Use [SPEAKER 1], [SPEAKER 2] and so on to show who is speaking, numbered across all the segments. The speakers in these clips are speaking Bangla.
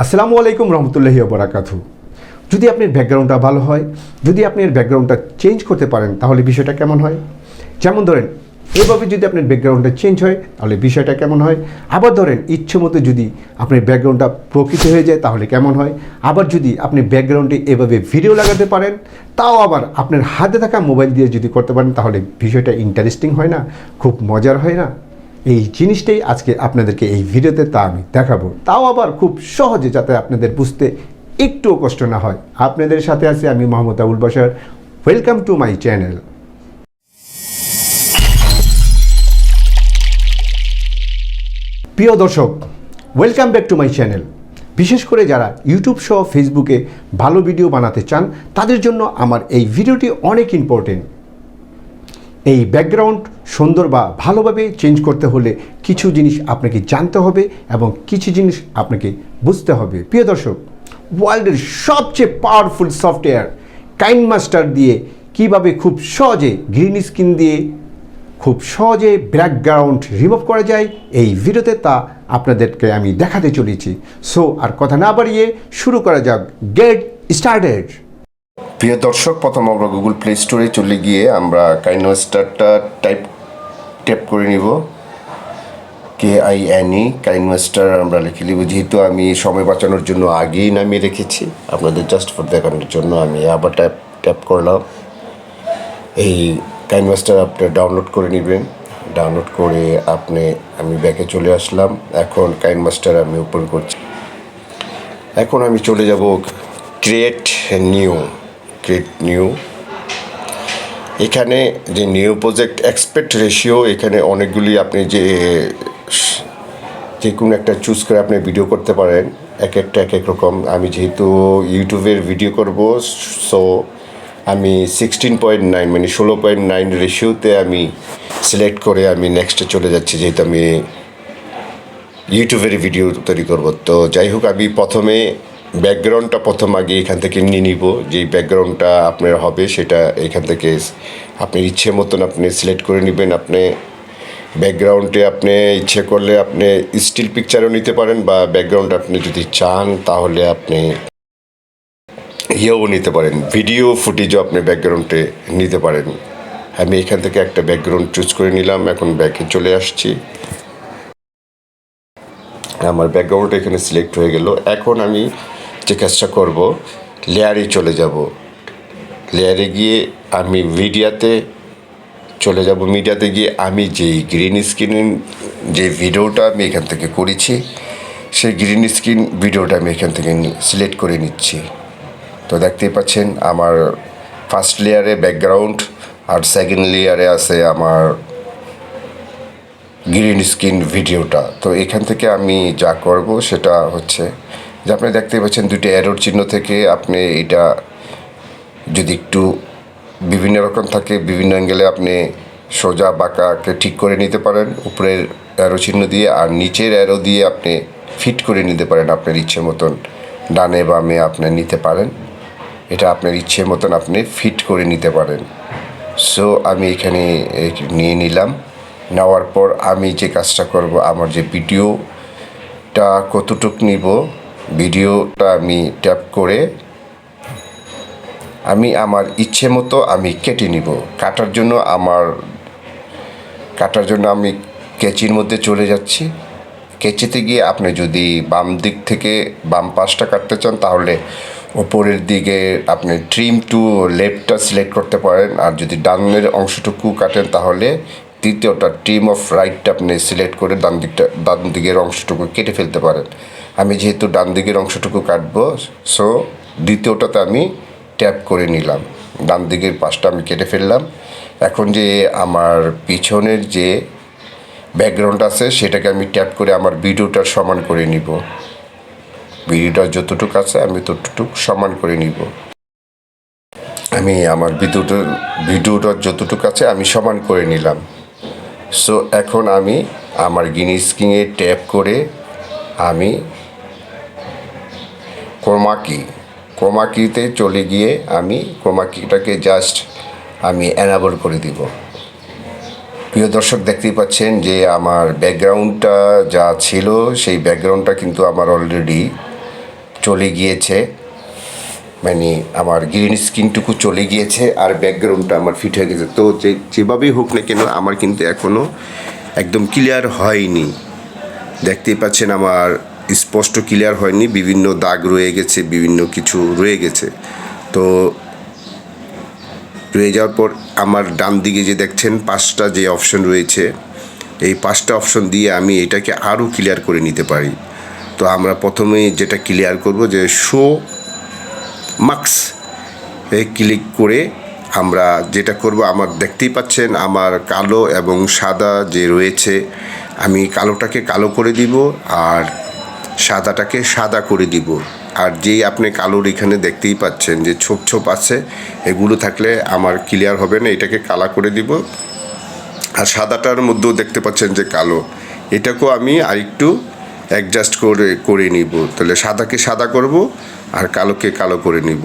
[SPEAKER 1] আসসালামু আলাইকুম রহমতুল্লাহি ওয়া বারাকাতুহু। যদি আপনার ব্যাকগ্রাউন্ডটা ভালো হয়, যদি আপনি এর ব্যাকগ্রাউন্ডটা চেঞ্জ করতে পারেন তাহলে বিষয়টা কেমন হয়? যেমন ধরেন এভাবে যদি আপনার ব্যাকগ্রাউন্ডটা চেঞ্জ হয় তাহলে বিষয়টা কেমন হয়? আবার ধরেন ইচ্ছে মতো যদি আপনার ব্যাকগ্রাউন্ডটা প্রকৃতি হয়ে যায় তাহলে কেমন হয়? আবার যদি আপনি ব্যাকগ্রাউন্ডে এভাবে ভিডিও লাগাতে পারেন, তাও আবার আপনার হাতে থাকা মোবাইল দিয়ে যদি করতে পারেন তাহলে বিষয়টা ইন্টারেস্টিং হয় না? খুব মজার হয় না? এই জিনিসটাই আজকে আপনাদেরকে এই ভিডিওতে আমি দেখাবো, তাও আবার খুব সহজে, যাতে আপনাদের বুঝতে একটুও কষ্ট না হয়। আপনাদের সাথে আছি আমি Mohammad Abul Bashar. Welcome to my channel. প্রিয় দর্শক, welcome back to my channel. বিশেষ করে যারা ইউটিউব সহ ফেসবুকে ভালো ভিডিও বানাতে চান তাদের জন্য আমার এই ভিডিওটি অনেক ইম্পর্টেন্ট। এই ব্যাকগ্রাউন্ড সুন্দর বা ভালোভাবে চেঞ্জ করতে হলে কিছু জিনিস আপনাকে জানতে হবে এবং কিছু জিনিস আপনাকে বুঝতে হবে। প্রিয় দর্শক, ওয়ার্ল্ডের সবচেয়ে পাওয়ারফুল সফটওয়্যার কাইনমাস্টার দিয়ে কিভাবে খুব সহজে গ্রিন স্ক্রিন দিয়ে খুব সহজে ব্যাকগ্রাউন্ড রিমুভ করা যায়, এই ভিডিওতে তা আপনাদেরকে আমি দেখাতে চলেছি। সো আর কথা না বাড়িয়ে শুরু করা যাক। Get started.
[SPEAKER 2] প্রিয় দর্শক, প্রথম আমরা গুগল প্লে স্টোরে চলে গিয়ে আমরা কাইনমাস্টারটা ট্যাপ করে নিব। KINE কাইনমাস্টার আমরা লিখে নিব। যেহেতু আমি সময় বাঁচানোর জন্য আগেই নামিয়ে রেখেছি, আপনাদের জাস্ট ফর দেখানোর জন্য আমি আবার ট্যাপ করলাম। এই কাইনমাস্টার আপনি ডাউনলোড করে নেবেন। ডাউনলোড করে আমি ব্যাকে চলে আসলাম। এখন কাইনমাস্টার আমি ওপেন করছি। এখন আমি চলে যাব ক্রিয়েট নিউ। এখানে যে নিউ প্রজেক্ট এক্সপেক্ট রেশিও, এখানে অনেকগুলি আপনি যে কোনো একটা চুজ করে আপনি ভিডিও করতে পারেন। এক এক রকম। আমি যেহেতু ইউটিউবের ভিডিও করব, সো আমি 16.9 মানে 16.9 রেশিওতে আমি সিলেক্ট করে আমি নেক্সটে চলে যাচ্ছি, যেহেতু আমি ইউটিউবের ভিডিও তৈরি করব। তো যাই হোক, আমি প্রথমে ব্যাকগ্রাউন্ডটা আগে এখান থেকে নিয়ে নিব। যেই ব্যাকগ্রাউন্ডটা আপনার হবে সেটা এখান থেকে আপনার ইচ্ছে মতন আপনি সিলেক্ট করে নেবেন। আপনি ব্যাকগ্রাউন্ডে আপনি ইচ্ছে করলে আপনি স্টিল পিকচারও নিতে পারেন, বা ব্যাকগ্রাউন্ড আপনি যদি চান তাহলে আপনি ইয়েও নিতে পারেন, ভিডিও ফুটেজও আপনি ব্যাকগ্রাউন্ডে নিতে পারেন। আমি এখান থেকে একটা ব্যাকগ্রাউন্ড চুজ করে নিলাম। এখন ব্যাকে চলে আসছি। আমার ব্যাকগ্রাউন্ডটা এখানে সিলেক্ট হয়ে গেল। এখন আমি যে কাজটা করব, লেয়ারে চলে যাব। লেয়ারে গিয়ে আমি মিডিয়াতে চলে যাব। মিডিয়াতে গিয়ে আমি যেই গ্রিন স্ক্রিন যে ভিডিওটা আমি এখান থেকে করেছি, সেই গ্রিন স্ক্রিন ভিডিওটা আমি এখান থেকে সিলেক্ট করে নিচ্ছি। তো দেখতেই পাচ্ছেন আমার ফার্স্ট লেয়ারে ব্যাকগ্রাউন্ড আর সেকেন্ড লেয়ারে আছে আমার গ্রিন স্ক্রিন ভিডিওটা। তো এখান থেকে আমি যা করব সেটা হচ্ছে যে, আপনি দেখতে পাচ্ছেন দুইটা অ্যারোর চিহ্ন থেকে আপনি এটা যদি একটু বিভিন্ন রকম থাকে, বিভিন্ন অ্যাঙ্গেলে আপনি সোজা বাঁকাকে ঠিক করে নিতে পারেন উপরের অ্যারো চিহ্ন দিয়ে, আর নিচের অ্যারো দিয়ে আপনি ফিট করে নিতে পারেন আপনার ইচ্ছে মতন। ডানে বামে আপনি নিতে পারেন, এটা আপনার ইচ্ছে মতন আপনি ফিট করে নিতে পারেন। সো আমি এখানে নিয়ে নিলাম। নেওয়ার পর আমি যে কাজটা করব, আমার যে ভিডিওটা কতটুক নিব, ভিডিওটা আমি ট্যাপ করে আমি আমার ইচ্ছে মতো আমি কেটে নিব। কাটার জন্য আমি কেচির মধ্যে চলে যাচ্ছি। কেচিতে গিয়ে আপনি যদি বাম দিক থেকে বাম পাশটা কাটতে চান তাহলে ওপরের দিকে আপনি ট্রিম টু লেফটটা সিলেক্ট করতে পারেন, আর যদি ডানের অংশটুকু কাটেন তাহলে দ্বিতীয়টা ট্রিম অফ রাইটটা আপনি সিলেক্ট করে ডান দিকের অংশটুকু কেটে ফেলতে পারেন। আমি যেহেতু ডান দিকের অংশটুকু কাটবো, সো দ্বিতীয়টাতে আমি ট্যাপ করে নিলাম। ডান দিকের পাশটা আমি কেটে ফেললাম। এখন যে আমার পিছনের যে ব্যাকগ্রাউন্ড আছে সেটাকে আমি ট্যাপ করে আমার ভিডিওটার সমান করে নিব। ভিডিওটা যতটুকু আছে আমি ততটুকু সমান করে নিব। আমি আমার ভিডিওটার যতটুকু আছে আমি সমান করে নিলাম। সো এখন আমি আমার গ্রিন স্ক্রিনে ট্যাপ করে আমি ক্রোমাকিতে চলে গিয়ে আমি ক্রোমাকিটাকে জাস্ট আমি এনাবল করে দিব। প্রিয় দর্শক, দেখতেই পাচ্ছেন যে আমার ব্যাকগ্রাউন্ডটা যা ছিল সেই ব্যাকগ্রাউন্ডটা কিন্তু আমার অলরেডি চলে গিয়েছে, মানে আমার গ্রিন স্ক্রিনটুকু চলে গিয়েছে আর ব্যাকগ্রাউন্ডটা আমার ফিট হয়ে গেছে। তো যেভাবেই হোক না কেন আমার কিন্তু এখনও একদম ক্লিয়ার হয়নি। দেখতেই পাচ্ছেন আমার স্পষ্ট ক্লিয়ার হয়নি, বিভিন্ন দাগ রয়ে গেছে, বিভিন্ন কিছু রয়ে গেছে। তো রয়ে যাওয়ার পর আমার ডান দিকে যে দেখছেন 5টা যে অপশন রয়েছে, এই 5টা অপশন দিয়ে আমি এটাকে আরও ক্লিয়ার করে নিতে পারি। তো আমরা প্রথমে যেটা ক্লিয়ার করব যে শো মার্কস ক্লিক করে আমরা যেটা করব, আমার দেখতেই পাচ্ছেন আমার কালো এবং সাদা যে রয়েছে, আমি কালোটাকে কালো করে দিব আর সাদাটাকে সাদা করে দিব। আর যেই আপনি কালোর এখানে দেখতেই পাচ্ছেন যে ছোপ ছোপ আছে, এগুলো থাকলে আমার ক্লিয়ার হবে না, এটাকে কালা করে দিব। আর সাদাটার মধ্যেও দেখতে পাচ্ছেন যে কালো, এটাকেও আমি আরেকটু অ্যাডজাস্ট করে নিব। তাহলে সাদাকে সাদা করব আর কালোকে কালো করে নিব।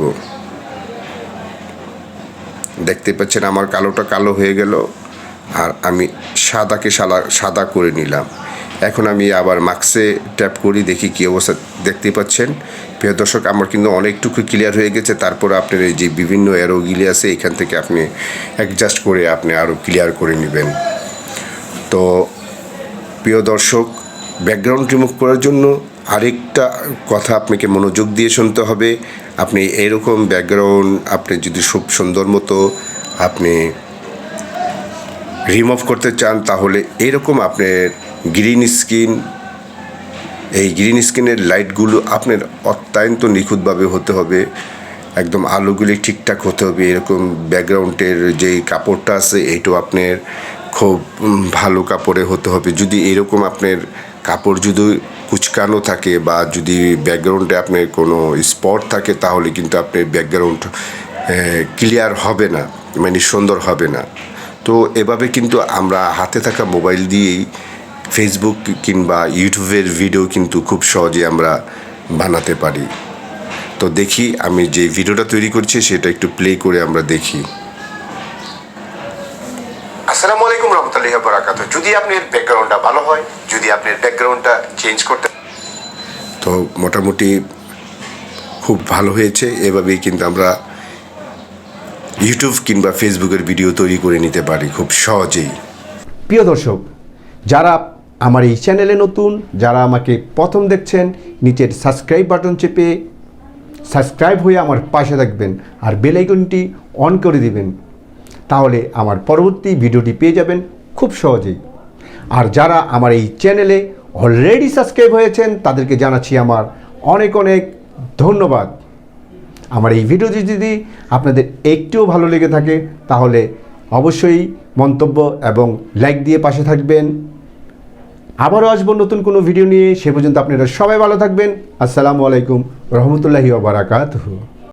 [SPEAKER 2] দেখতে পাচ্ছেন আমার কালোটা কালো হয়ে গেল আর আমি সাদাকে সাদা করে নিলাম। এখন আমি আবার মার্কসে ট্যাপ করি, দেখি কী অবস্থা। দেখতে পাচ্ছেন প্রিয় দর্শক আমার কিন্তু অনেকটুকু ক্লিয়ার হয়ে গেছে। তারপর আপনার এই যে বিভিন্ন অ্যারোগুলি আছে এখান থেকে আপনি অ্যাডজাস্ট করে আপনি আরও ক্লিয়ার করে নেবেন। তো প্রিয় দর্শক, ব্যাকগ্রাউন্ড রিমুভ করার জন্য আরেকটা কথা আপনাকে মনোযোগ দিয়ে শুনতে হবে। আপনি এরকম ব্যাকগ্রাউন্ড আপনি যদি খুব সুন্দর মতো আপনি রিমুভ করতে চান, তাহলে এরকম আপনার গ্রিন স্ক্রিন, এই গ্রিন স্ক্রিনের লাইটগুলো আপনার অত্যন্ত নিখুঁতভাবে হতে হবে, একদম আলোগুলি ঠিকঠাক হতে হবে। এরকম ব্যাকগ্রাউন্ডের যেই কাপড়টা আছে এইটাও আপনার খুব ভালো কাপড়ে হতে হবে। যদি এরকম আপনার কাপড় যদি কুচকানো থাকে বা যদি ব্যাকগ্রাউন্ডে আপনার কোনো স্পট থাকে, তাহলে কিন্তু আপনার ব্যাকগ্রাউন্ড ক্লিয়ার হবে না, মানে সুন্দর হবে না। তো এভাবে কিন্তু আমরা হাতে থাকা মোবাইল দিয়েই ফেসবুক কিংবা ইউটিউবের ভিডিও কিন্তু খুব সহজে আমরা বানাতে পারি। তো দেখি আমি যে ভিডিওটা তৈরি করছি সেটা একটু প্লে করে আমরা দেখি। আসসালামু আলাইকুম রহমতুল্লাহি ওয়া বারাকাতুহু। যদি আপনার ব্যাকগ্রাউন্ডটা ভালো হয়, যদি আপনার ব্যাকগ্রাউন্ডটা চেঞ্জ করতে, তো মোটামুটি খুব ভালো হয়েছে। এভাবেই কিন্তু আমরা ইউটিউব কিংবা ফেসবুকের ভিডিও তৈরি করে নিতে পারি খুব সহজেই।
[SPEAKER 1] প্রিয় দর্শক, যারা আমার এই চ্যানেলে নতুন, যারা আমাকে প্রথম দেখছেন, নিচের সাবস্ক্রাইব বাটন চেপে সাবস্ক্রাইব হয়ে আমার পাশে থাকবেন আর বেল আইকনটি অন করে দিবেন, তাহলে আমার পরবর্তী ভিডিওটি পেয়ে যাবেন খুব সহজেই। আর যারা আমার এই চ্যানেলে অলরেডি সাবস্ক্রাইব হয়েছেন তাদেরকে জানাচ্ছি আমার অনেক অনেক ধন্যবাদ। আমার এই ভিডিওটি যদি আপনাদের একটুও ভালো লেগে থাকে তাহলে অবশ্যই মন্তব্য এবং লাইক দিয়ে পাশে থাকবেন। আবারও আসবো নতুন কোনো ভিডিও নিয়ে। সে পর্যন্ত আপনারা সবাই ভালো থাকবেন। আসসালামু আলাইকুম রহমতুল্লাহি ওয়া বারাকাতুহু।